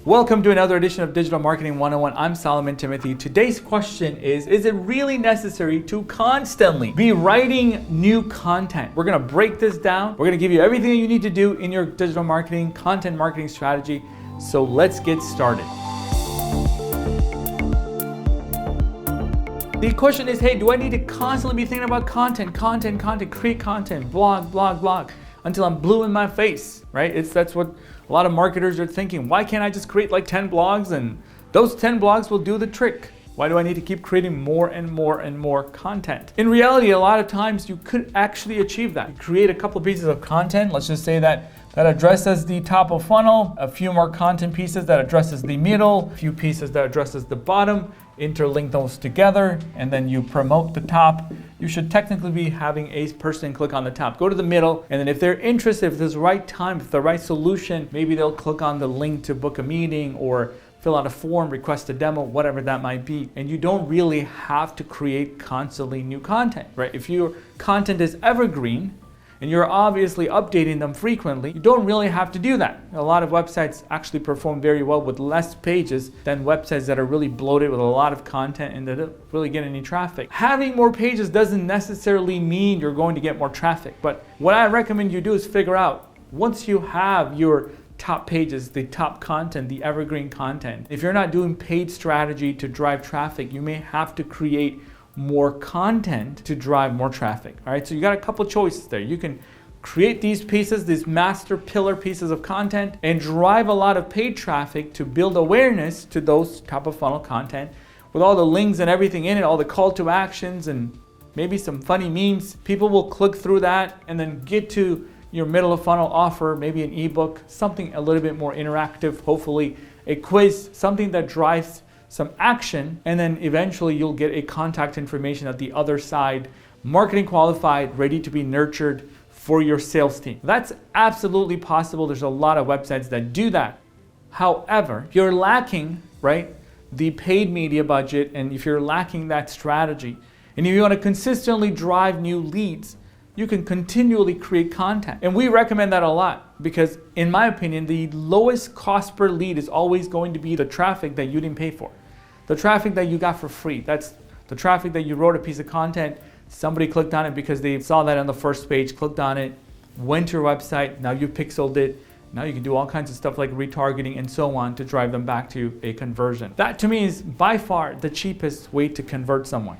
Welcome to another edition of Digital Marketing 101. I'm Solomon Timothy. Today's question is it really necessary to constantly be writing new content? We're going to break this down. We're going to give you everything that you need to do in your digital marketing, content marketing strategy. So let's get started. The question is, hey, do I need to constantly be thinking about content, create content, blog, until I'm blue in my face, right? That's what a lot of marketers are thinking. Why can't I just create like 10 blogs and those 10 blogs will do the trick? Why do I need to keep creating more and more content? In reality, a lot of times you could actually achieve that. You create a couple of pieces of content, let's just say that addresses the top of funnel, a few more content pieces that addresses the middle, a few pieces that addresses the bottom, interlink those together, and then you promote the top. You should technically be having a person click on the top. Go to the middle, and then if they're interested, if there's the right time, if the right solution, maybe they'll click on the link to book a meeting or fill out a form, request a demo, whatever that might be. And you don't really have to create constantly new content, right? If your content is evergreen, and you're obviously updating them frequently, you don't really have to do that. A lot of websites actually perform very well with less pages than websites that are really bloated with a lot of content and that don't really get any traffic. Having more pages doesn't necessarily mean you're going to get more traffic, but what I recommend you do is figure out, once you have your top pages, the top content, the evergreen content, if you're not doing paid strategy to drive traffic, you may have to create more content to drive more traffic. All right, so you got a couple choices there. You can create these pieces, these master pillar pieces of content, and drive a lot of paid traffic to build awareness to those top of funnel content with all the links and everything in it, all the call to actions and maybe some funny memes. People will click through that and then get to your middle of funnel offer, maybe an ebook, something a little bit more interactive, hopefully a quiz, something that drives some action, and then eventually you'll get a contact information at the other side, marketing qualified, ready to be nurtured for your sales team. That's absolutely possible. There's a lot of websites that do that. However, if you're lacking, right, the paid media budget, and if you're lacking that strategy, and if you want to consistently drive new leads, you can continually create content. And we recommend that a lot because, in my opinion, the lowest cost per lead is always going to be the traffic that you didn't pay for. The traffic that you got for free. That's the traffic that you wrote a piece of content, somebody clicked on it because they saw that on the first page, clicked on it, went to your website, now you pixeled it. Now you can do all kinds of stuff like retargeting and so on to drive them back to a conversion. That to me is by far the cheapest way to convert someone.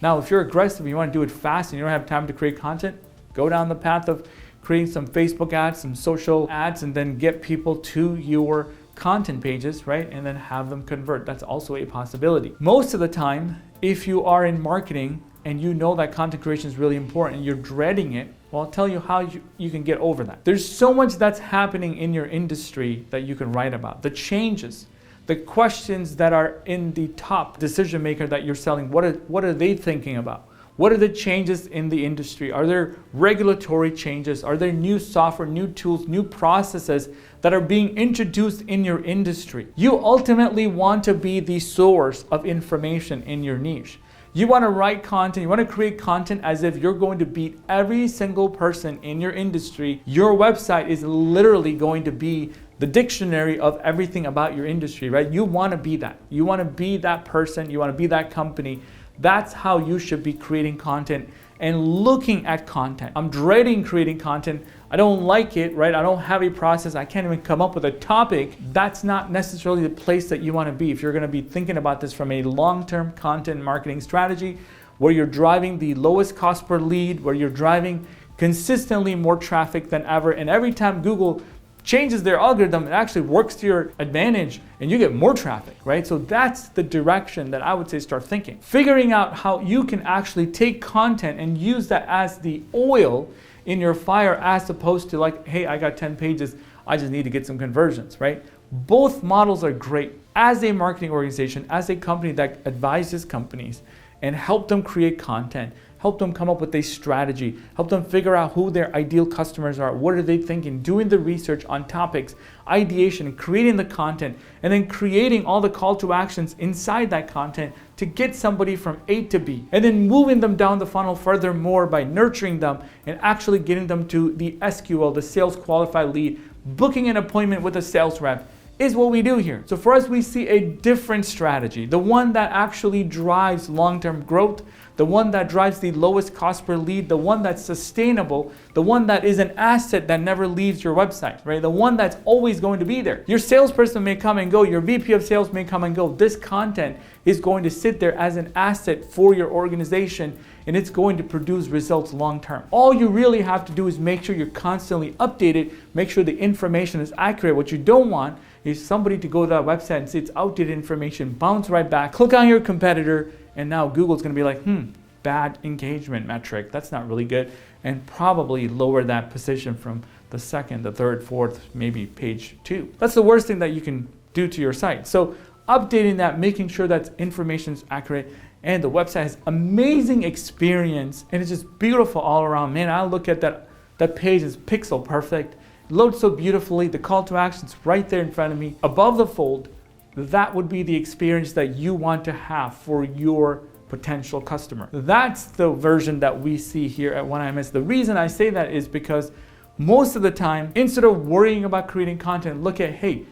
Now, if you're aggressive, you want to do it fast and you don't have time to create content, go down the path of creating some Facebook ads, some social ads, and then get people to your content pages, right? And then have them convert. That's also a possibility. Most of the time, if you are in marketing and you know that content creation is really important and you're dreading it, well, I'll tell you how you can get over that. There's so much that's happening in your industry that you can write about. The changes, the questions that are in the top decision maker that you're selling, what are they thinking about? What are the changes in the industry? Are there regulatory changes? Are there new software, new tools, new processes that are being introduced in your industry? You ultimately want to be the source of information in your niche. You want to write content, you want to create content as if you're going to beat every single person in your industry. Your website is literally going to be the dictionary of everything about your industry, right? You want to be that. You want to be that person. You want to be that company. That's how you should be creating content and looking at content. I'm dreading creating content. I don't like it, right? I don't have a process. I can't even come up with a topic. That's not necessarily the place that you want to be. If you're going to be thinking about this from a long-term content marketing strategy where you're driving the lowest cost per lead, where you're driving consistently more traffic than ever, and every time Google changes their algorithm, it actually works to your advantage and you get more traffic, right? So that's the direction that I would say start thinking. Figuring out how you can actually take content and use that as the oil in your fire as opposed to like, hey, I got 10 pages, I just need to get some conversions, right? Both models are great. As a marketing organization, as a company that advises companies and help them create content, help them come up with a strategy, help them figure out who their ideal customers are, what are they thinking, doing the research on topics, ideation, creating the content, and then creating all the call to actions inside that content to get somebody from A to B, and then moving them down the funnel furthermore by nurturing them and actually getting them to the SQL, the sales qualified lead, booking an appointment with a sales rep, is what we do here. So for us, we see a different strategy, the one that actually drives long-term growth, the one that drives the lowest cost per lead, the one that's sustainable, the one that is an asset that never leaves your website, right? The one that's always going to be there. Your salesperson may come and go, your VP of sales may come and go. This content is going to sit there as an asset for your organization, and it's going to produce results long term. All you really have to do is make sure you're constantly updated, make sure the information is accurate. What you don't want is somebody to go to that website and see it's outdated information, bounce right back, click on your competitor, and now Google's gonna be like, bad engagement metric, that's not really good, and probably lower that position from the second, the third, fourth, maybe page 2. That's the worst thing that you can do to your site. So updating that, making sure that information is accurate, and the website has amazing experience, and it's just beautiful all around. Man, I look at that page is pixel perfect, loads so beautifully, the call to action's right there in front of me, above the fold. That would be the experience that you want to have for your potential customer. That's the version that we see here at 1IMS. The reason I say that is because most of the time, instead of worrying about creating content, look at, hey,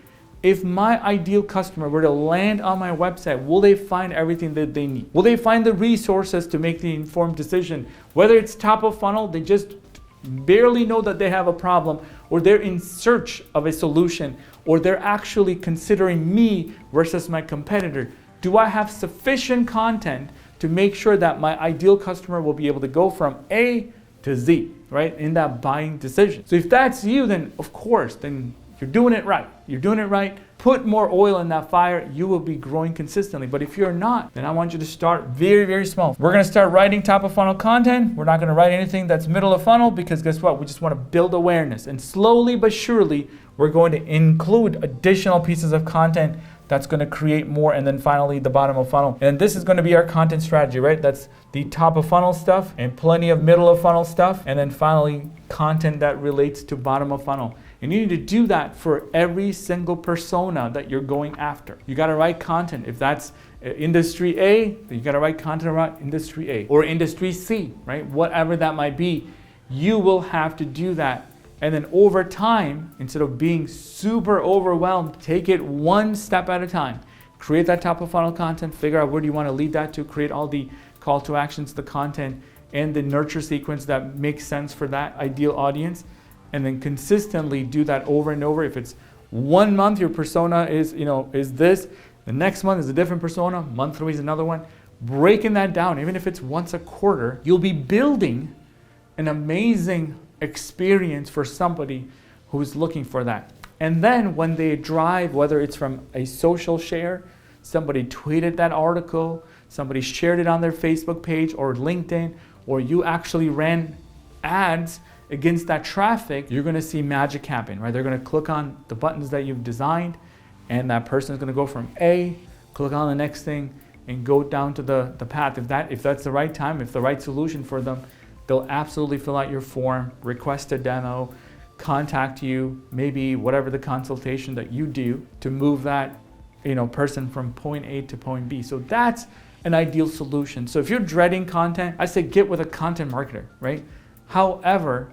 if my ideal customer were to land on my website, will they find everything that they need? Will they find the resources to make the informed decision? Whether it's top of funnel, they just barely know that they have a problem, or they're in search of a solution, or they're actually considering me versus my competitor. Do I have sufficient content to make sure that my ideal customer will be able to go from A to Z, right, in that buying decision? So if that's you, then of course, then you're doing it right. You're doing it right. Put more oil in that fire, you will be growing consistently. But if you're not, then I want you to start very, very small. We're gonna start writing top of funnel content. We're not gonna write anything that's middle of funnel, because guess what? We just wanna build awareness. And slowly but surely, we're going to include additional pieces of content that's gonna create more, and then finally the bottom of funnel. And this is gonna be our content strategy, right? That's the top of funnel stuff and plenty of middle of funnel stuff. And then finally, content that relates to bottom of funnel. And you need to do that for every single persona that you're going after. You gotta write content. If that's industry A, then you gotta write content around industry A, or industry C, right? Whatever that might be, you will have to do that. And then over time, instead of being super overwhelmed, take it one step at a time. Create that top of funnel content, figure out where do you wanna lead that to, create all the call to actions, the content, and the nurture sequence that makes sense for that ideal audience. And then consistently do that over and over. If it's 1 month, your persona is this, the next month is a different persona, month 3 is another one. Breaking that down, even if it's once a quarter, you'll be building an amazing experience for somebody who's looking for that. And then when they drive, whether it's from a social share, somebody tweeted that article, somebody shared it on their Facebook page or LinkedIn, or you actually ran ads against that traffic, you're gonna see magic happen, right? They're gonna click on the buttons that you've designed, and that person is gonna go from A, click on the next thing, and go down to the path. If that's the right time, if the right solution for them, they'll absolutely fill out your form, request a demo, contact you, maybe whatever the consultation that you do to move that person from point A to point B. So that's an ideal solution. So if you're dreading content, I say get with a content marketer, right? However,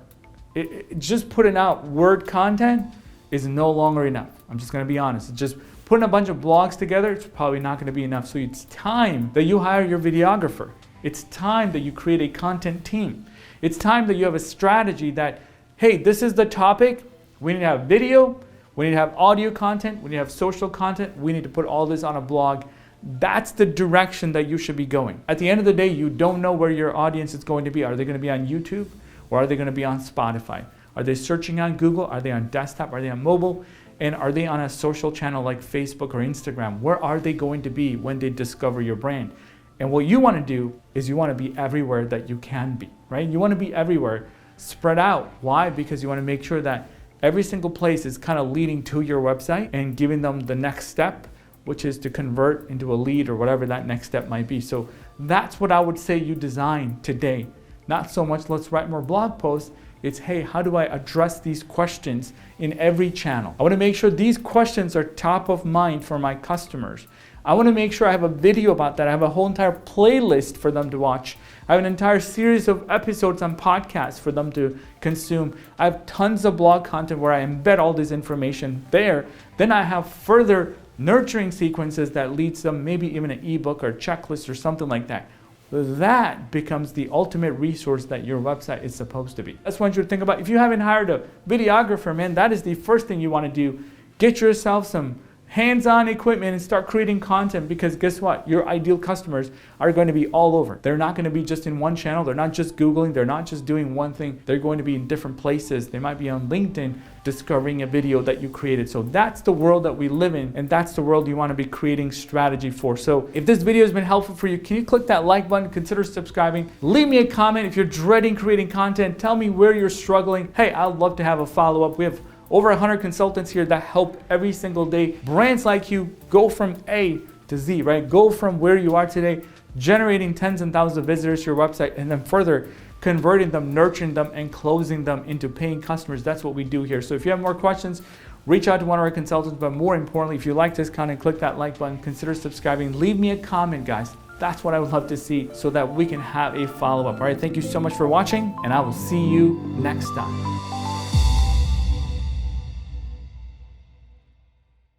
just putting out word content is no longer enough. I'm just gonna be honest. It's just putting a bunch of blogs together, it's probably not gonna be enough. So it's time that you hire your videographer. It's time that you create a content team. It's time that you have a strategy that, hey, this is the topic. We need to have video, we need to have audio content, we need to have social content, we need to put all this on a blog. That's the direction that you should be going. At the end of the day, you don't know where your audience is going to be. Are they gonna be on YouTube? Or are they going to be on Spotify? Are they searching on Google? Are they on desktop? Are they on mobile? And are they on a social channel like Facebook or Instagram? Where are they going to be when they discover your brand? And what you want to do is you want to be everywhere that you can be, right? You want to be everywhere, spread out. Why? Because you want to make sure that every single place is kind of leading to your website and giving them the next step, which is to convert into a lead or whatever that next step might be. So that's what I would say you design today. Not so much let's write more blog posts, it's hey, how do I address these questions in every channel? I want to make sure these questions are top of mind for my customers. I want to make sure I have a video about that. I have a whole entire playlist for them to watch. I have an entire series of episodes on podcasts for them to consume. I have tons of blog content where I embed all this information there. Then I have further nurturing sequences that leads them maybe even an ebook or checklist or something like that. That becomes the ultimate resource that your website is supposed to be. That's what you think about. If you haven't hired a videographer, man, that is the first thing you want to do. Get yourself some hands-on equipment and start creating content, because guess what? Your ideal customers are going to be all over. They're not going to be just in one channel. They're not just Googling. They're not just doing one thing. They're going to be in different places. They might be on LinkedIn discovering a video that you created. So that's the world that we live in, and that's the world you want to be creating strategy for. So if this video has been helpful for you, can you click that like button, consider subscribing, leave me a comment. If you're dreading creating content, tell me where you're struggling. Hey, I'd love to have a follow-up. We have over 100 consultants here that help every single day. Brands like you go from A to Z, right? Go from where you are today, generating tens and thousands of visitors to your website, and then further converting them, nurturing them, and closing them into paying customers. That's what we do here. So if you have more questions, reach out to one of our consultants. But more importantly, if you like this content, click that like button, consider subscribing, leave me a comment, guys. That's what I would love to see so that we can have a follow-up. All right, thank you so much for watching, and I will see you next time.